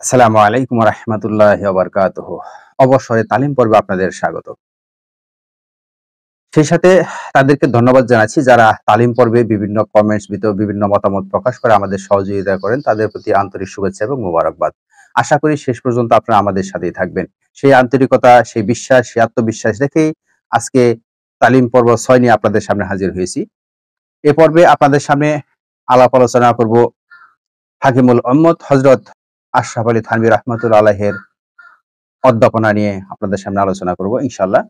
আসসালামু আলাইকুম রহমতুল্লাহি ওয়া বারাকাতুহু। অবসরে তালিম পর্বে আপনাদের স্বাগত। সেই সাথে তাদেরকে ধন্যবাদ জানাচ্ছি যারা তালিম পর্বে বিভিন্ন কমেন্টস বিভিন্ন মতামত প্রকাশ করে আমাদের সহযোগিতা করেন। তাদের প্রতি আন্তরিক শুভেচ্ছা এবং মোবারকবাদ। আশা করি শেষ পর্যন্ত আপনারা আমাদের সাথেই থাকবেন। সেই আন্তরিকতা, সেই বিশ্বাস, সেই আত্মবিশ্বাস রেখেই আজকে তালিম পর্ব ৬ নিয়ে আপনাদের সামনে হাজির হয়েছি। এ পর্বে আপনাদের সামনে আলাপ আলোচনা করব হাকিমুল উম্মত হযরত আশরাফ আলী থানভী রাহমাতুল্লাহ আলাইহির অধ্যাপনা নিয়ে আপনাদের সামনে আলোচনা করব ইনশাআল্লাহ।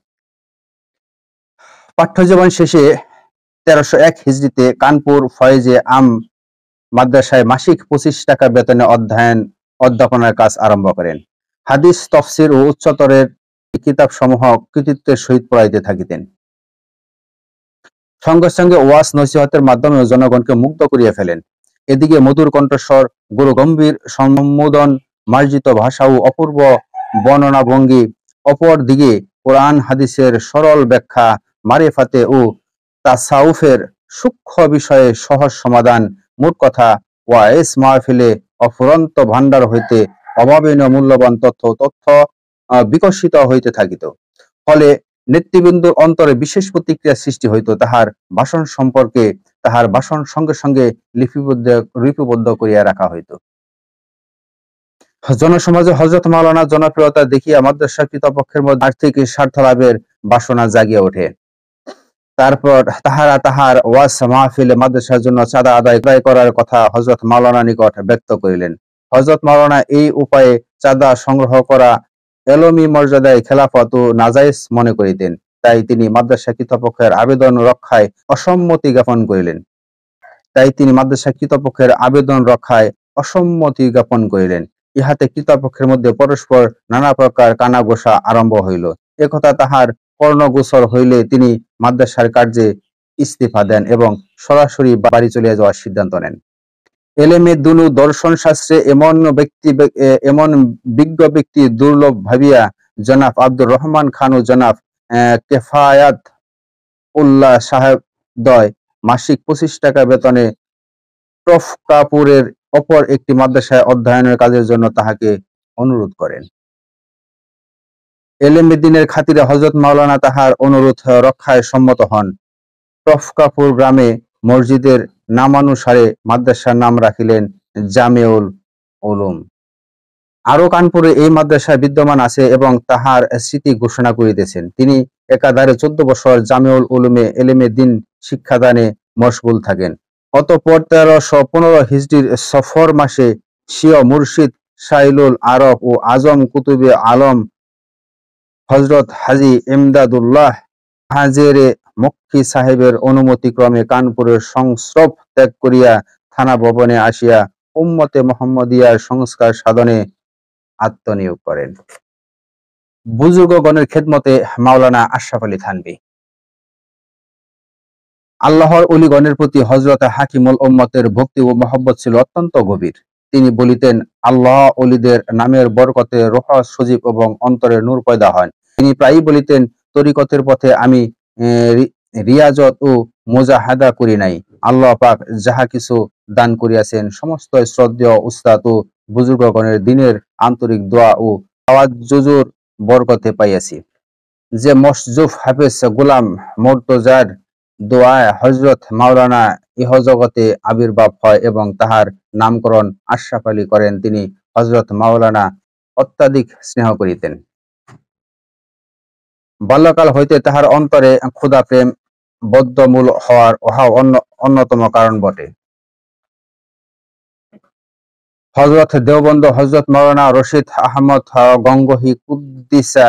পাঠ্যজীবন শেষে ১৩০১ হিজরিতে কানপুর ফয়েজে আম মাদ্রাসায় মাসিক ২৫ টাকা বেতনে অধ্যাপনার কাজ আরম্ভ করেন। হাদিস, তফসির ও উচ্চতরের কিতাবসমূহ কৃতিত্বের সহিত পড়াইতে থাকিতেন। সঙ্গে সঙ্গে ওয়াজ নসিহতের মাধ্যমে জনগণকে মুগ্ধ করিয়া ফেলেন। এদিকে মধুর কণ্ঠস্বর, গুরুগম্ভীর সম্বোধন, মার্জিত ভাষা ও অপূর্ব বর্ণনা ভঙ্গি, অপর দিকে কোরআন হাদিসের সরল ব্যাখ্যা, মারিফাতে ও তাসাউফের সূক্ষ্ম বিষয়ে সহজ সমাধান, মোট কথা ওয়াইজ মাহফিলে অফুরন্ত ভাণ্ডার হইতে অভাবনীয় মূল্যবান তথ্য বিকশিত হইতে থাকিত। ফলে নেতৃবৃন্দর অন্তরে বিশেষ প্রতিক্রিয়া সৃষ্টি হইত। তাহার ভাষণ সম্পর্কে তাহার ভাষণ সঙ্গে সঙ্গে লিপিবদ্ধ করিয়া রাখা হইত। জনসমাজে হযরত মাওলানার জনপ্রিয়তা দেখিয়া মাদ্রাসা কর্তৃপক্ষের মধ্যে আর্থিক স্বার্থ লাভের বাসনা জাগিয়া ওঠে। তারপর তাহারা তাহার ওয়াজ মাহফিলে মাদ্রাসার জন্য চাঁদা আদায় করার কথা হযরত মাওলানার নিকট ব্যক্ত করিলেন। হযরত মাওলানা এই উপায়ে চাঁদা সংগ্রহ করা এলমি মর্যাদায় খেলাফত ও নাজায়েজ মনে করিতেন। তাই তিনি মাদ্রাসা কর্তৃপক্ষের আবেদন রক্ষায় অসম্মতি জ্ঞাপন করিলেন। ইহাতে কর্তৃপক্ষের মধ্যে পরস্পর নানা প্রকার কানাঘোষা আরম্ভ হইল। একথা তাহার কর্ণগোচর হইলে তিনি মাদ্রাসার কার্যে ইস্তিফা দেন এবং সরাসরি বাড়ি চলিয়া যাওয়ার সিদ্ধান্ত নেন। এলেমে দুনু দর্শন শাস্ত্রে এমন বিজ্ঞ ব্যক্তি দুর্লভ ভাবিয়া জনাব আব্দুর রহমান খান ও জনাব কেফায়াত উল্লাহ সাহেবদ্বয় মাসিক ২৫ টাকা বেতনে টফকাপুরের অপর একটি মাদ্রাসায় অধ্যয়নের কাজের জন্য তাহাকে অনুরোধ করেন। এলেমে দ্বীনের খাতিরে হযরত মাওলানা তাহার অনুরোধ রক্ষায় সম্মত হন। টফকাপুর গ্রামে মসজিদের নামানুসারে মাদ্রাসার নাম রাখিলেন জামেউল উলুম। আরো কানপুরে এই মাদ্রাসা বিদ্যমান আছে এবং তাহার স্মৃতি ঘোষণা করিতেছেন। তিনি একাধারে ১৪ বছর জামেউল উলুমে এলেমে দ্বীন শিক্ষাদানে মশগুল থাকেন। অতঃপর ১৩১৫ হিজরির সফর মাসে স্বীয় মুর্শিদ শাইলুল আরব ও আজম কুতুবে আলম হযরত হাজী ইমদাদুল্লাহ হাজেরে মক্কি সাহেবের অনুমতিক্রমে কানপুরের সংস্রব ত্যাগ করিয়া থানা ভবনে আসিয়া উম্মতে মুহাম্মদিয়ার সংস্কার সাধনে আত্মনিয়োগ করেন। বুজুর্গগণের খেদমতে মাওলানা আশরাফ আলী থানভী। আল্লাহর অলিগণের প্রতি হযরত হাকিমুল উম্মতের ভক্তি ও মহব্বত ছিল অত্যন্ত গভীর। তিনি বলিতেন, আল্লাহ অলিদের নামের বরকতে রূহ সজীব এবং অন্তরে নূর পয়দা হয়। তিনি প্রায়ই বলিতেন, তরিকতের পথে আমি রিয়াজত ও মুজাহাদা করি নাই। আল্লাহ পাক যাহা কিছু দান করিয়াছেন সমস্ত শ্রদ্ধেয় উস্তাদ ও বুজুর্গগণের দিনের আন্তরিক দোয়া ও তাওয়াজ্জুর বরকতে পাইয়াছি। যে মশজুফ হাফেজ গোলাম মুর্তজার দোয়ায় হযরত মাওলানা ইহজগতে আবির্ভাব হয় এবং তাহার নামকরণ আশরাফ আলী করেন, তিনি হযরত মাওলানা অত্যাধিক স্নেহ করিতেন। বাল্যকাল হইতে তাহার অন্তরে ক্ষুধা প্রেম বদ্ধমূল হওয়ার অন্যতম কারণ বটে। হযরত দেওবন্দ হযরত মাওলানা রশিদ আহমদ গঙ্গোহী কুদ্দিসা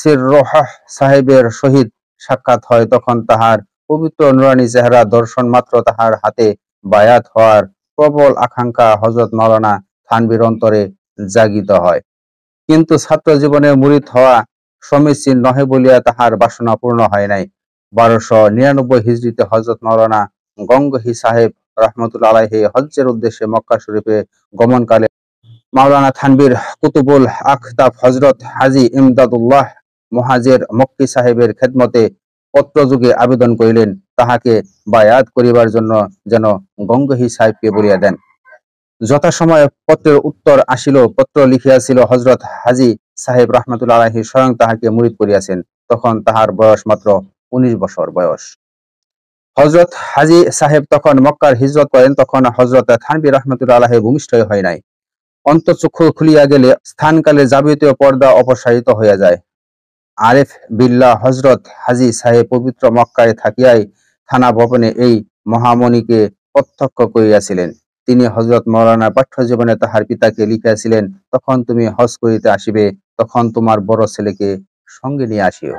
সিররুহ সাহেবের সহিত সাক্ষাৎ হয়। তখন তাহার পবিত্র নুরানী চেহারা দর্শন মাত্র তাহার হাতে বায়াত হওয়ার প্রবল আকাঙ্ক্ষা হযরত মাওলানা থানভীর অন্তরে জাগিত হয়। কিন্তু ছাত্র জীবনে মুরিদ হওয়া সমীচীন নহে বলিয়া তাহার বাসনা পূর্ণ হয় নাই। ১২৯৯ হিজরিতে হযরত মাওলানা গঙ্গোহী সাহেব রহমতুল্লাহ আলাইহি হজ্জের উদ্দেশ্যে মক্কা শরীফে গমনকালে মাওলানা থানভীর কুতুবুল আখতাব হযরত হাজী ইমদাদুল্লাহ মুহাজির মক্কি সাহেবের খেদমতে পত্রযোগে আবেদন করিলেন, তাহাকে বায়াত করিবার জন্য যেন গঙ্গোহী সাহেবকে বলিয়া দেন। যথাসময়ে পত্রের উত্তর আসিল। পত্র লিখিয়াছিল হযরত হাজী সাহেব রাহমাতুল্লাহ আলাইহি স্বয়ং তাহাকে মুরিদ করিয়াছেন। তখন তাহার বয়স মাত্র ১৯ বছর বয়স। হযরত হাজী সাহেব তখন মক্কার হিজরত করেন। তখন হযরত থানভী রাহমাতুল্লাহ আলাইহি ভূমিষ্ঠ হয় নাই। অন্তঃচক্ষু খুলিয়া গেলে স্থানকালে যাবতীয় পর্দা অপসারিত হইয়া যায়। আরেফ বিল্লাহ হযরত হাজী সাহেব পবিত্র মক্কায় থাকিয়াই থানা ভবনে এই মহামণিকে প্রত্যক্ষ করিয়াছিলেন। তিনি হযরত মাওলানার পাঠ্যজীবনে তাহার পিতাকে লিখিয়াছিলেন, তখন তুমি হজ করিতে আসিবে, তখন তোমার বড় ছেলেকে সঙ্গে নিয়ে আসিও।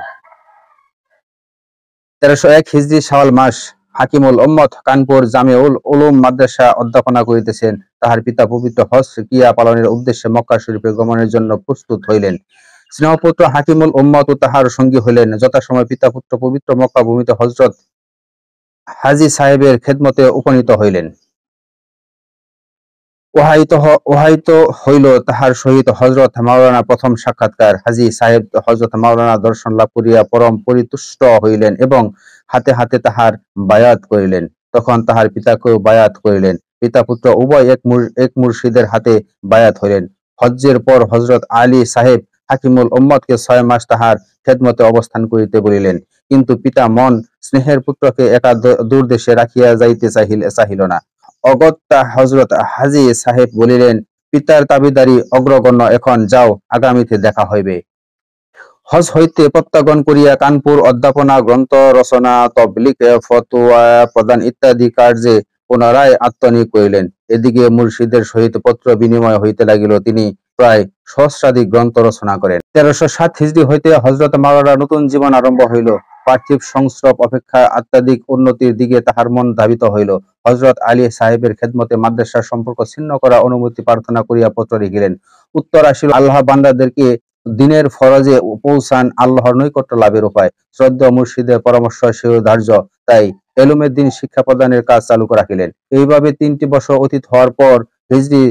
১৩০১ হিজরি শাওয়াল মাস হাকিমুল উম্মত কানপুর জামিউল উলুম মাদ্রাসা অধ্যাপনা করিতেছেন। তাহার পিতা পবিত্র হজ ক্রিয়া পালনের উদ্দেশ্যে মক্কা শরীফে গমনের জন্য প্রস্তুত হইলেন। স্নেহপুত্র হাকিমুল উম্মত ও তাহার সঙ্গী হইলেন। যথাসময়ে পিতা পুত্র পবিত্র মক্কা ভূমিতে হযরত হাজী সাহেবের খেদমতে উপনীত হইলেন। ওহাইত হইল তাহার সহিত হযরত মাওলানা প্রথম সাক্ষাৎকার। হাজী সাহেব হযরত মাওলানা দর্শন লাভ করিয়া পরম পরিতুষ্ট হইলেন এবং হাতে হাতে তাহার বায়াত করিলেন। তখন তাহার পিতাকেও বায়াত করিলেন। পিতা পুত্র উভয় এক মুর্শিদের হাতে বায়াত হইলেন। হজ্জের পর হযরত আলী সাহেব হাকিমুল উম্মতকে ৬ মাস তাহার খেদমতে অবস্থান করিতে বলিলেন। কিন্তু পিতা মন স্নেহের পুত্রকে একা দূর দেশে রাখিয়া যাইতে চাহিল না। অগত্যা হযরত হাজী সাহেব বলিলেন, পিতার দাবিদারি অগ্রগণ্য, এখন যাও, আগামীতে দেখা হইবে। হজ হইতে প্রত্যাগমন করিয়া কানপুর অধ্যাপনা, গ্রন্থ রচনা, তবলিগ, ফতোয়া প্রদান ইত্যাদি কার্যে পুনরায় আত্মনিয়োগ করিলেন। এদিকে মুর্শিদের সহিত পত্র বিনিময় হইতে লাগিল। তিনি প্রায় সহস্রাধিক গ্রন্থ রচনা করেন। ১৩০৭ হিজরি হইতে হযরত মাওলানার নতুন জীবন আরম্ভ হইল। পার্থিব সংস্রব অপেক্ষা আধ্যাত্মিক উন্নতির দিকে তাহার মন ধাবিত হইল। হযরত আলী সাহেবের খেদমতে মাদ্রাসার সম্পর্ক ছিন্ন করার অনুমতি প্রার্থনা করিয়া পত্র লিখিলেন। উত্তর আসিল, আল্লাহ বান্দাদেরকে দিনের ফরজে পৌঁছান আল্লাহর নৈকট্য লাভের উপায়। শ্রদ্ধেয় মুর্শিদের পরামর্শ শিরোধার্য, তাই এলুমের দিন শিক্ষা প্রদানের কাজ চালু রাখিলেন। এইভাবে ৩টি বছর অতীত হওয়ার পর হিজরি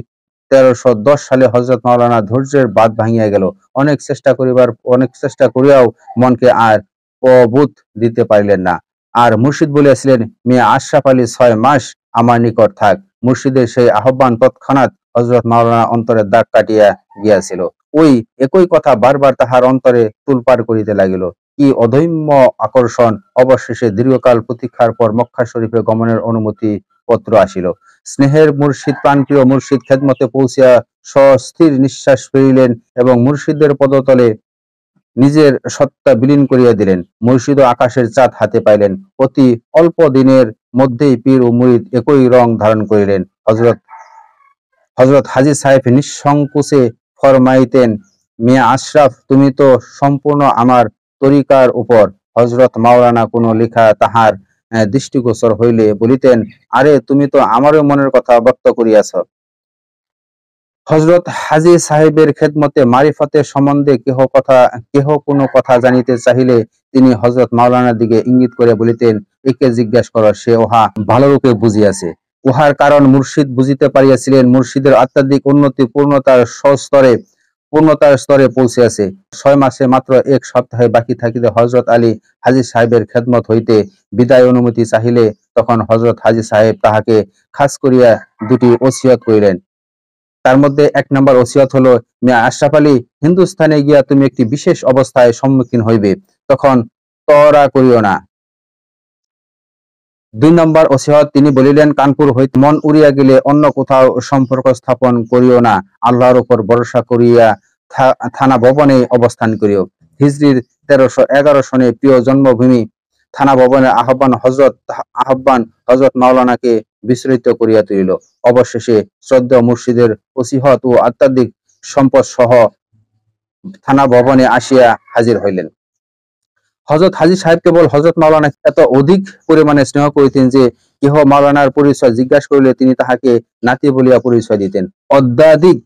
১৩১০ সালে হযরত মাওলানা ধৈর্যের বাঁধ ভাঙিয়া গেল। অনেক চেষ্টা করিয়াও মনকে আর প্রবোধ দিতে পারিলেন না। আর মুর্শিদ বলিয়াছিলেন, মিয়া আশরাফ আলী ৬ মাস আমার নিকট থাক। মুর্শিদের সেই আহ্বান তৎক্ষণাৎ হযরত মাওলানা অন্তরের দাগ কাটিয়া গিয়াছিল। ওই একই কথা বারবার তাহার অন্তরে তোলপাড় করিতে লাগিল। কি অদম্য আকর্ষণ! অবশেষে দীর্ঘকাল প্রতীক্ষার পর মক্কা শরীফে গমনের অনুমতি পত্র আসিল। স্নেহের মুর্শিদ, প্রাণপ্রিয় মুর্শিদ খেদমতে পৌঁছিয়া সস্থির নিঃশ্বাস ফেলিলেন এবং মুর্শিদের পদতলে নিজের সত্তা বিলীন করিয়া দিলেন। মুর্শিদ ও আকাশের চাঁদ হাতে পাইলেন। অতি অল্প দিনের মধ্যেই পীর ও মুরিদ একই রং ধারণ করিলেন। হযরত হাজী সাহেব নিঃসংকোচে ফরমাইতেন, মিয়া আশরাফ, তুমি তো সম্পূর্ণ আমার তরিকার উপর। হযরত মাওলানা কোনো লেখা তাহার দৃষ্টিগোচর হইলে বলিতেন, আরে তুমি তো আমারও মনের কথা ব্যক্ত করিয়াছ। হযরত হাজী সাহেবের খেদমতে মারিফতের সম্বন্ধে কেহ কোনো কথা জানিতে চাহিলে তিনি হযরত মাওলানার দিকে ইঙ্গিত করে বলিতেন, একে জিজ্ঞাসা কর, সে উহা ভালরূপে বুঝিয়াছে। উহার কারণ মুর্শিদ বুঝিতে পারিয়াছিলেন, মুর্শিদের আধ্যাত্মিক উন্নতি পূর্ণতার স্তরে পৌঁছিয়াছে। ৬ মাসে মাত্র ১ সপ্তাহ বাকি থাকিতে হযরত আলী হাজী সাহেবের খেদমত হইতে বিদায় অনুমতি চাহিলে তখন হযরত হাজী সাহেব তাহাকে খাস করিয়া ২টি ওসিয়ত করিলেন। তার মধ্যে ১ নম্বর ওসিয়ত হলো, মিয়া আশরাফ আলী, হিন্দুস্থানে গিয়া তুমি একটি বিশেষ অবস্থায় সম্মুখীন হইবে, তখন তড়া করিও না। ২ নম্বর ওসিয়ত তিনি বলিলেন, কানপুর হইতে মন উড়িয়া গেলে অন্য কোথাও সম্পর্ক স্থাপন করিও না, আল্লাহর উপর ভরসা করিয়া থানা ভবনে অবস্থান করিও। হিজরির ১৩১১ সনে প্রিয় জন্মভূমি থানা ভবনের আহ্বান হযরত মাওলানাকে বিচলিত করিয়া তুলিল। অবশেষে শ্রদ্ধেয় মুর্শিদের ওসিয়ত ও আধ্যাত্মিক সম্পদ সহ থানা ভবনে আসিয়া হাজির হইলেন। হযরত হাজী সাহেব কেবল হযরত মাওলানা এত অধিক পরিমাণে স্নেহ করিতেন যে কেহ মাওলানার পরিচয় জিজ্ঞাসা করিলে তিনি তাহাকে নাতি বলিয়া পরিচয় দিতেন। অত্যাধিক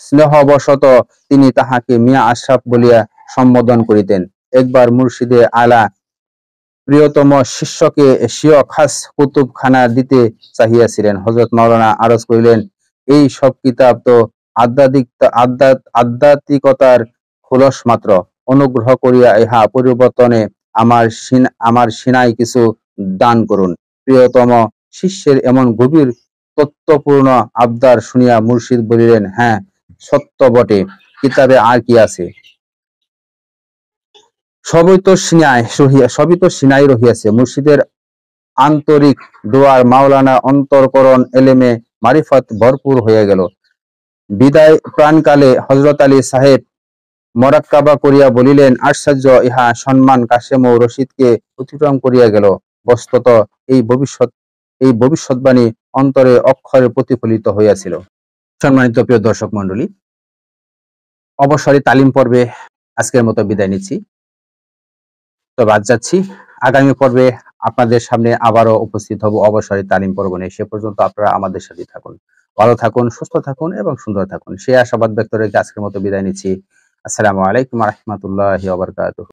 স্নেহবশত তিনি তাহাকে মিয়া আশরাফ বলিয়া সম্বোধন করিতেন। একবার মুর্শিদে আলা প্রিয়তম শিষ্যকে স্বীয় খাস কুতুবখানা দিতে চাহিয়াছিলেন। হযরত মাওলানা আরজ করিলেন, এই সব কিতাব তো আধ্যাত্মিকতার খোলস মাত্র। অনুগ্রহ করিয়া ইহা পরিবর্তনে আমার সিনায় কিছু দান করুন। প্রিয়তম শিষ্যের এমন গভীর তত্ত্বপূর্ণ আবদার শুনিয়া মুর্শিদ বলিলেন, হ্যাঁ সত্য বটে, কিতাবে আর কি আছে? সবই তো সিনাই রহিয়াছে। মুর্শিদের আন্তরিক দোয়ার মাওলানা অন্তরকরণ এলেমে মারিফত ভরপুর হইয়া গেল। বিদায় প্রাণকালে হযরত আলী সাহেব মোরাক্কাবা করিয়া বলিলেন, আশ্চর্য, ইহা সম্মান কাশেম ও রশিদকে অতিক্রম করিয়া গেল। বস্তুত এই ভবিষ্যৎবাণী অন্তরে অক্ষরে প্রতিফলিত হইয়াছিল। সম্মানিত প্রিয় দর্শক মন্ডলী, অবসরে তালিম পর্বে আজকের মতো বিদায় নিচ্ছি। তবে আজ যাচ্ছি, আগামী পর্বে আপনাদের সামনে আবারও উপস্থিত হব অবসরে তালিম পর্ব নিয়ে। সে পর্যন্ত আপনারা আমাদের সাথে থাকুন, ভালো থাকুন, সুস্থ থাকুন এবং সুন্দর থাকুন। সেই আশাবাদ ব্যক্ত রেখে আজকের মতো বিদায় নিচ্ছি। আসসালামু আলাইকুম ওয়া রাহমাতুল্লাহি ওয়া বারাকাতুহু।